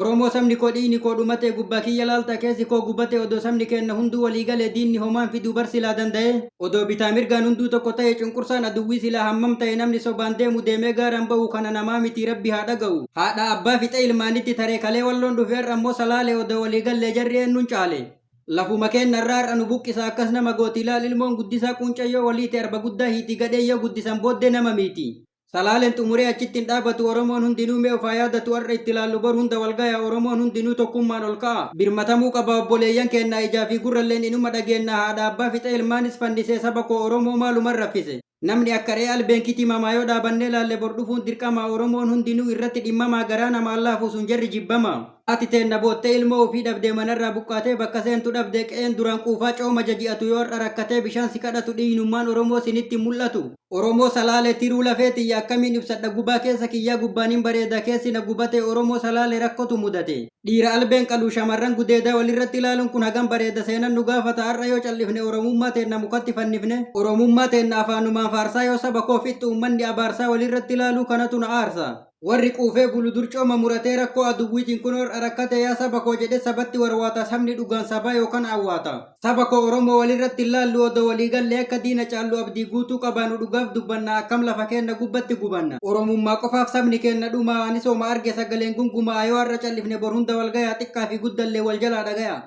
Oromoo sabni koo dhiigni koo dhumate gubbaa kiyya laalta keessi koo gubbate odoo sabni kenna hunduu walii galee diinni homaan fiduu bar silaa danda'e odoo bitaa mirgaan hunduu tokko ta'e cunqursaan aduwwii silaa hammam ta'e namni sobaan deemu deemee gaaraan ba'u kana namaa miti rabbi haa dhaga'u haadha abbaa fixa ilmaanitti taree kalee walloon dhufeerra ammoo salaalee odoo walii gallee jarri eenyuun caale. Lafuma kennarraa har'a nu buqqisa akkas nama gooti ilaal ilmoon guddisaa quuncayyoo waliiti arba guddaa hiiti gadheeyyoo guddisan booddee nama miti. Salaaleen xumuree achitti hin dhaabatu Oromoon hundinuu mee ofaa yaadatu har'a itti ilaallu bar hunda walgaya Oromoon hundinuu tokkummaan ol ka'a. Birmatamuu qaba obboleeyyan kennaa ijaa fi gurralleen inuma dhageenna haadha abbaa fixa ilmaanis fandisee saba koo Oromoo maaluman raffise. Namni akka re'ee albeenkitii mamaa yoo dhaabannee laalle bor dhufuun dirqama Oromoon hundinuu irratti dhimmamaa garaa nama allaafu sun jarri jibbama. Ati teenna boottee ilmoo ofii dhabdee manarraa buqqaatee bakka seentu dhabdee qe'een duraan quufaa cooma jaji'atu yoo har'a rakkatee bishaan si kadhatu dhiinummaan Oromoo sinitti mul'atu. Oromoo salaalee tiruu lafeetiyya akkamiin ibsadha gubaa keessa kiyyaa gubbaaniin bareeda keessi na gubate Oromoo salaalee rakkotu mudate. Dhiira albeen qalu shamarran gudeedaa walirratti ilaaluun kun hagam bareeda seenan nu gaafata har'a yoo callifne Oromummaa teenna mukatti fannifne Oromummaa teenna afaanumaan faarsaa yoo saba koo fixxu uummanni abaarsaa walirratti ilaaluu kanatu na aarsa. Warri quufee bulu durcooma muratee rakkoo aduwwiitiin kun har'a rakkate yaa saba koo jedhe sabatti warwaata sabni dhugaan sabaa yookaan awwaata. Saba koo Oromoo walirratti ilaallu odoo walii gallee akka diina caallu abdii guutuu qabaanu dhugaaf dubbanna akkam lafa kenna gubbatti gubanna. Oromummaa qofaaf sabni kenna dhumaa ani sooma arge sagaleen gungumaa yoo har'a callifne bor hunda walgayaa xiqqaa fi guddallee wal jalaa dhagaya.